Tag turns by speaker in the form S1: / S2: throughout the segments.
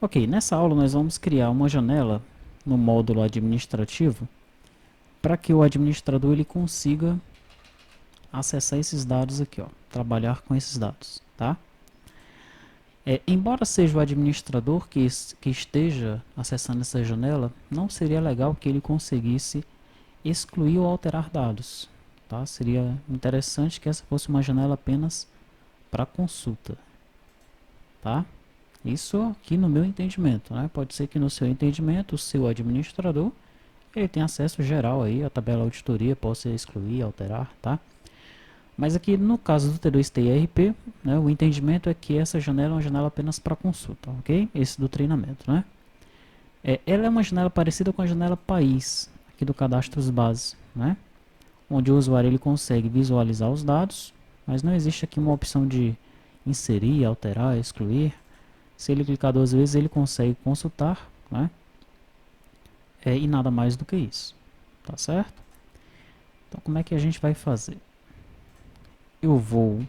S1: Ok, nessa aula nós vamos criar uma janela no módulo administrativo para que o administrador ele consiga acessar esses dados aqui, ó, trabalhar com esses dados, tá? Embora seja o administrador que esteja acessando essa janela, não seria legal que ele conseguisse excluir ou alterar dados, tá? Seria interessante que essa fosse uma janela apenas para consulta, tá? Isso aqui no meu entendimento, né? Pode ser que no seu entendimento, o seu administrador, ele tem acesso geral aí, a tabela auditoria, possa excluir, alterar, tá? Mas aqui no caso do T2T ERP, né, o entendimento é que essa janela é uma janela apenas para consulta, ok? Esse do treinamento, né? Ela é uma janela parecida com a janela país, aqui do cadastros base, né? Onde o usuário ele consegue visualizar os dados, mas não existe aqui uma opção de inserir, alterar, excluir. Se ele clicar duas vezes, ele consegue consultar, né? E nada mais do que isso, tá certo? Então, como é que a gente vai fazer? Eu vou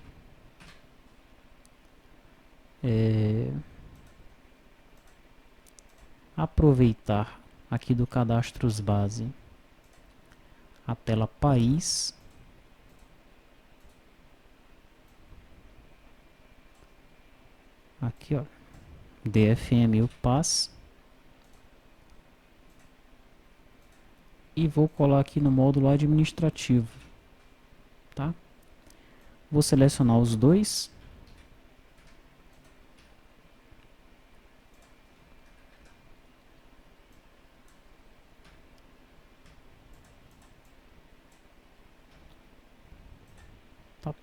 S1: aproveitar aqui do cadastros base a tela país. Aqui, ó, DFM pass. E vou colar aqui no módulo administrativo, tá? Vou selecionar os dois. Tá.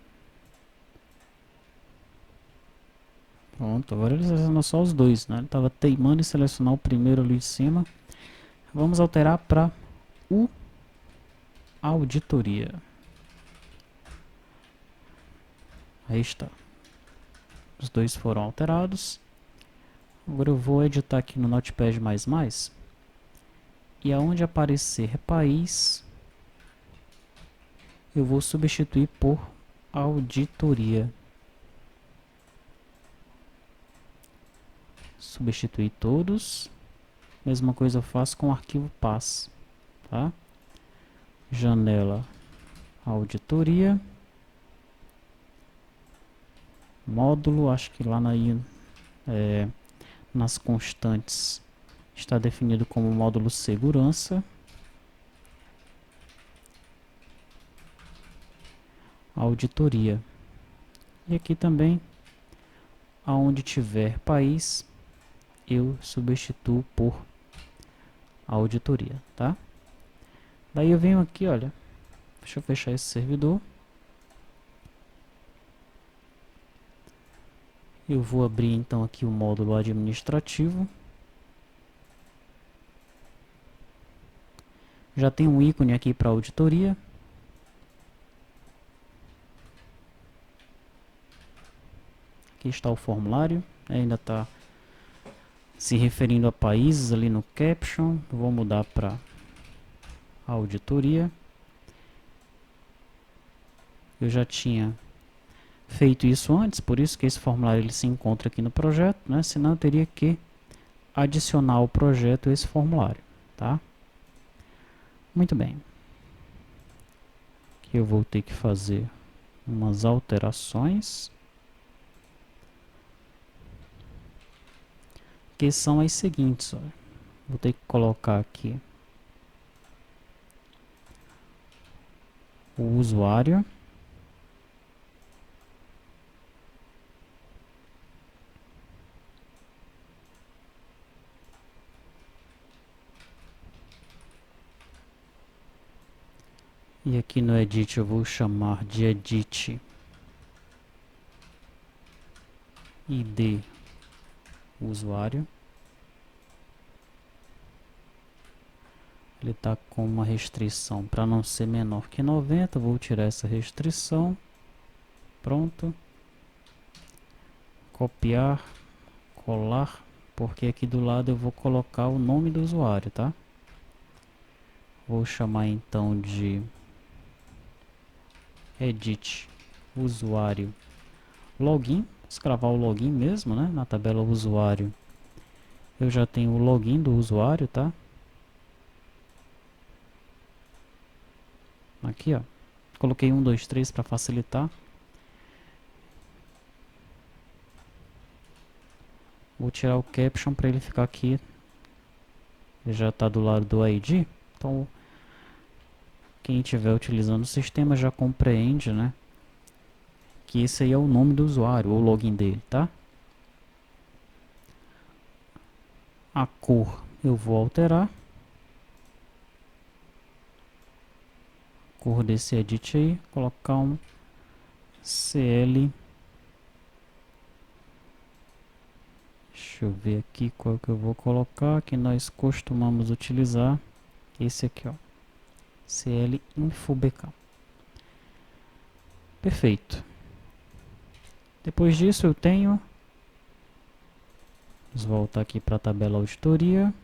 S1: Pronto, agora ele selecionou só os dois, né? Ele estava teimando em selecionar o primeiro ali de cima. Vamos alterar para o auditoria. Aí está. Os dois foram alterados. Agora eu vou editar aqui no Notepad++. E aonde aparecer país, eu vou substituir por auditoria. Substituir todos. Mesma coisa eu faço com o arquivo pass, tá? Janela auditoria. Módulo, acho que lá nas constantes está definido como módulo segurança. Auditoria. E aqui também, aonde tiver país, eu substituo por auditoria, tá? Daí eu venho aqui, olha, deixa eu fechar esse servidor. Eu vou abrir então aqui o módulo administrativo. Já tem um ícone aqui para auditoria. Aqui está o formulário, ainda está se referindo a países ali no caption. Vou mudar para auditoria. Eu já tinha feito isso antes, por isso que esse formulário ele se encontra aqui no projeto, né? Senão eu teria que adicionar ao projeto esse formulário, tá? Muito bem. Aqui eu vou ter que fazer umas alterações, que são as seguintes, ó. Vou ter que colocar aqui o usuário. E aqui no edit eu vou chamar de edit ID usuário. Ele está com uma restrição para não ser menor que 90. Vou tirar essa restrição. Pronto. Copiar, colar, porque aqui do lado eu vou colocar o nome do usuário, tá? Vou chamar então de edit usuário login. Escravar o login mesmo, né? Na tabela usuário Eu já tenho o login do usuário, tá? Aqui, ó. Coloquei 1, 2, 3 para facilitar. Vou tirar o caption para ele ficar aqui. Ele já está do lado do ID. Então, quem estiver utilizando o sistema já compreende, né? Que esse aí é o nome do usuário, ou login dele, tá? A cor eu vou alterar. Cor desse edit aí, colocar um CL. Deixa eu ver aqui qual que eu vou colocar, que nós costumamos utilizar. Esse aqui, ó. CL Info BK. Perfeito. Depois disso eu tenho, vamos voltar aqui para a tabela auditoria,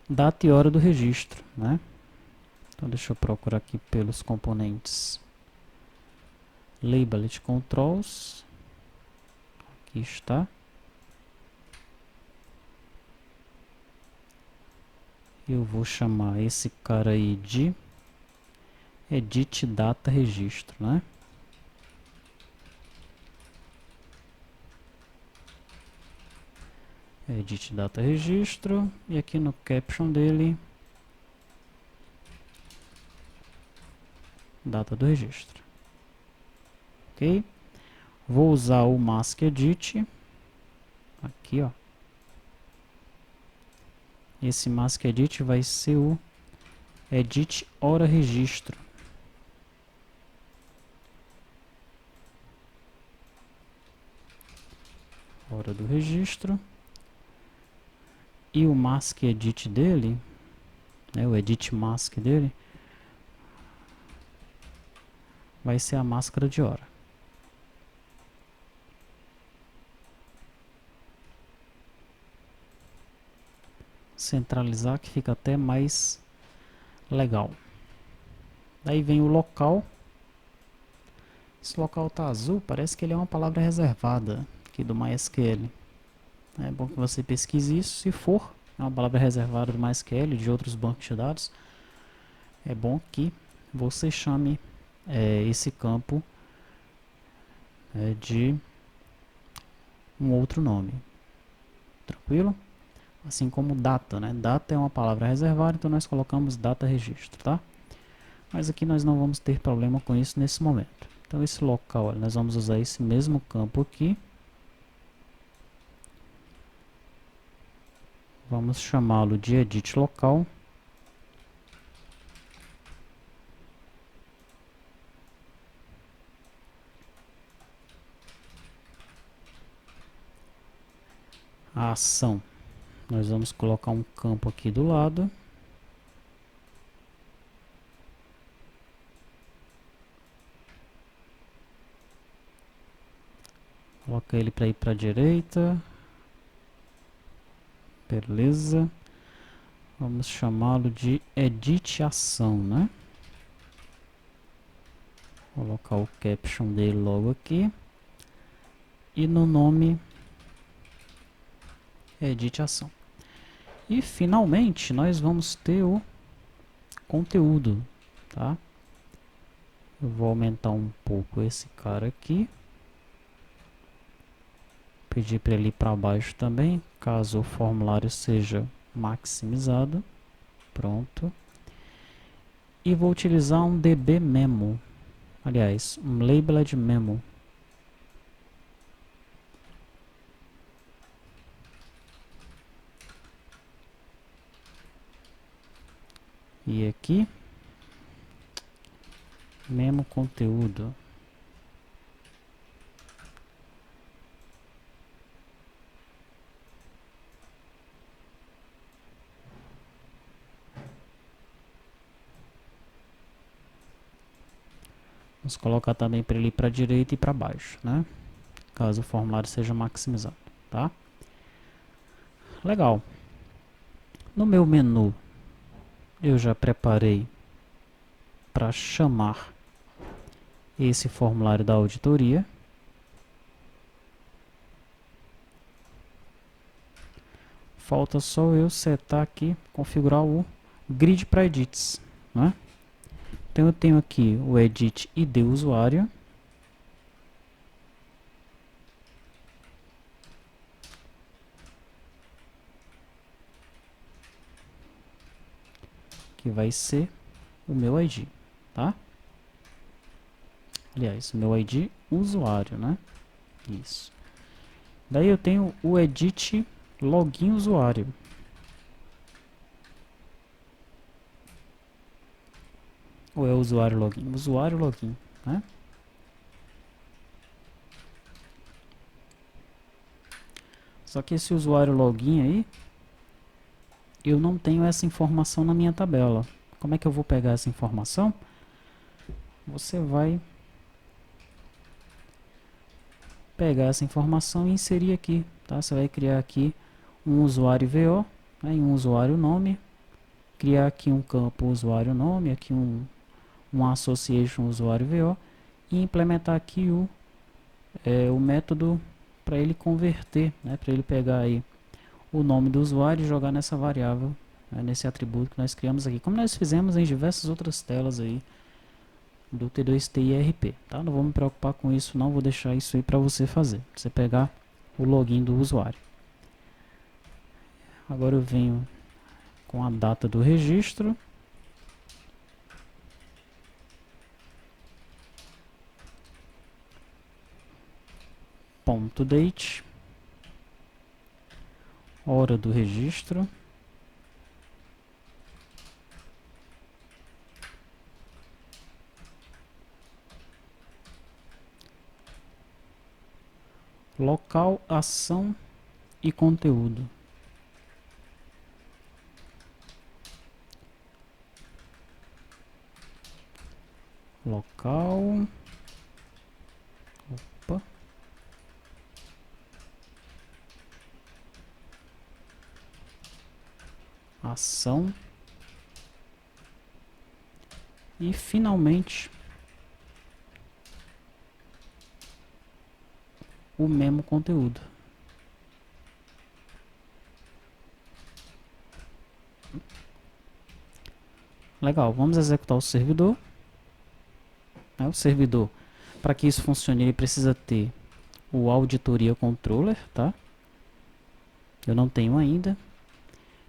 S1: data e hora do registro, né? Então deixa eu procurar aqui pelos componentes Labeled Controls, aqui está. Eu vou chamar esse cara aí de Edit Data Registro, né? Edit Data Registro, e aqui no caption dele, data do registro. Ok? Vou usar o Mask Edit, aqui ó. Esse Mask Edit vai ser o Edit Hora Registro. Hora do registro. E o Mask Edit dele, né, o Edit Mask dele, vai ser a máscara de hora. Centralizar que fica até mais legal. Daí vem o local. Esse local tá azul, parece que ele é uma palavra reservada aqui do MySQL. É bom que você pesquise isso. Se for é uma palavra reservada do MySQL, de outros bancos de dados, é bom que você chame esse campo de um outro nome. Tranquilo? Assim como data, né? Data é uma palavra reservada, então nós colocamos data registro, tá? Mas aqui nós não vamos ter problema com isso nesse momento. Então esse local, olha, nós vamos usar esse mesmo campo aqui. Vamos chamá-lo de edit local. A ação, nós vamos colocar um campo aqui do lado. Coloca ele para ir para a direita. Beleza. Vamos chamá-lo de edit ação, né? Vou colocar o caption dele logo aqui. E no nome, edit ação. E finalmente nós vamos ter o conteúdo, tá? Eu vou aumentar um pouco esse cara aqui. Pedir para ele ir para baixo também, caso o formulário seja maximizado. Pronto. E vou utilizar um DB Memo. Aliás, um Labeled Memo. E aqui, Memo conteúdo. Vamos colocar também para ele ir para a direita e para baixo, né? Caso o formulário seja maximizado, tá? Legal. No meu menu, eu já preparei para chamar esse formulário da auditoria. falta só eu setar aqui, configurar o grid para edits, né? Então eu tenho aqui o edit ID usuário. Que vai ser o meu ID, tá? Aliás, o meu ID usuário, né? Isso. Daí eu tenho o edit login usuário. Ou é usuário login? Usuário login, né? Só que esse usuário login aí, eu não tenho essa informação na minha tabela. Como é que eu vou pegar essa informação? Você vai pegar essa informação e inserir aqui, tá? Você vai criar aqui um usuário VO, né, e um usuário nome, criar aqui um campo usuário nome, aqui um association usuário VO e implementar aqui o método para ele converter, né, para ele pegar aí o nome do usuário e jogar nessa variável, né, nesse atributo que nós criamos aqui, como nós fizemos em diversas outras telas aí do T2T IRP, tá? Não vou me preocupar com isso não, vou deixar isso aí para você fazer, você pegar o login do usuário. Agora eu venho com a data do registro, ponto date, hora do registro, local, ação e conteúdo. Local, opa, ação e finalmente o mesmo conteúdo. Legal, vamos executar o servidor. O servidor, para que isso funcione, ele precisa ter o auditoria controller, tá? Eu não tenho ainda,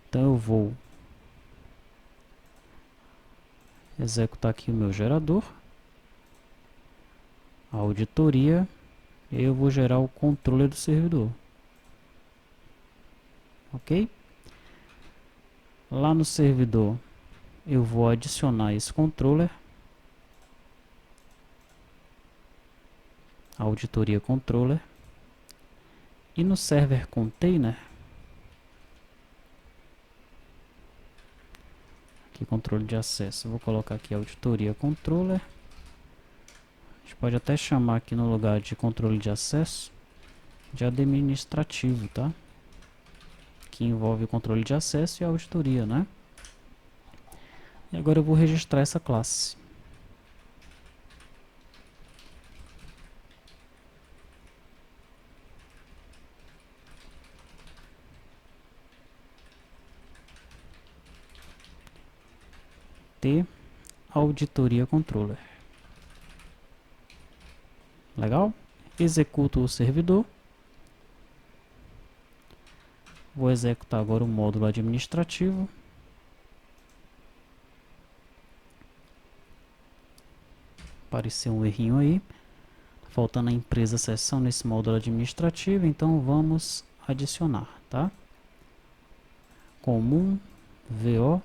S1: então eu vou executar aqui o meu gerador, a auditoria, e eu vou gerar o controller do servidor, ok? Lá no servidor eu vou adicionar esse controller, auditoria controller, e no server container, aqui controle de acesso, eu vou colocar aqui auditoria controller. A gente pode até chamar aqui no lugar de controle de acesso de administrativo, tá? Que envolve o controle de acesso e a auditoria, né? E agora eu vou registrar essa classe. T auditoria controller. Legal? Executo o servidor. Vou executar agora o módulo administrativo. Apareceu um errinho aí. Faltando a empresa seção nesse módulo administrativo, então vamos adicionar, tá? Comum, VO,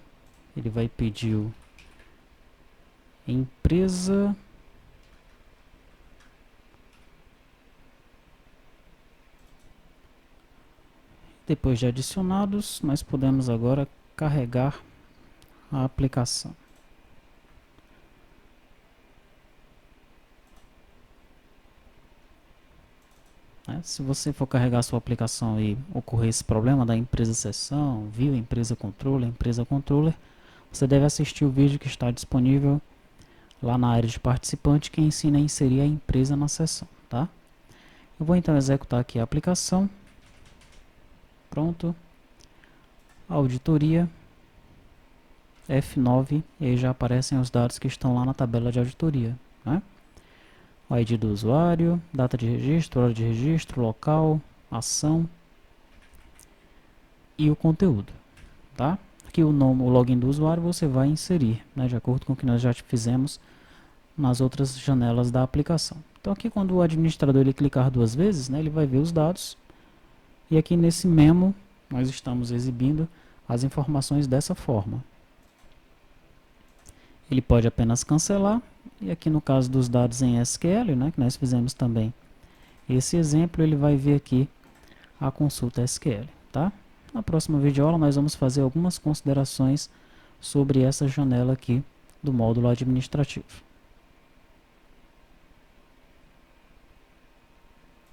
S1: ele vai pedir o empresa. Depois de adicionados, nós podemos agora carregar a aplicação. Se você for carregar a sua aplicação e ocorrer esse problema da empresa seção, view, empresa controller, você deve assistir o vídeo que está disponível lá na área de participante que ensina a inserir a empresa na seção, tá? Eu vou então executar aqui a aplicação. Pronto. auditoria, F9, e aí já aparecem os dados que estão lá na tabela de auditoria, né? O ID do usuário, data de registro, hora de registro, local, ação e o conteúdo, tá? Aqui o nome, o login do usuário você vai inserir, né, de acordo com o que nós já fizemos nas outras janelas da aplicação. Então aqui quando o administrador ele clicar duas vezes, né, ele vai ver os dados, e aqui nesse memo nós estamos exibindo as informações dessa forma. Ele pode apenas cancelar, e aqui no caso dos dados em SQL, né, que nós fizemos também esse exemplo, ele vai ver aqui a consulta SQL, tá? Na próxima videoaula nós vamos fazer algumas considerações sobre essa janela aqui do módulo administrativo.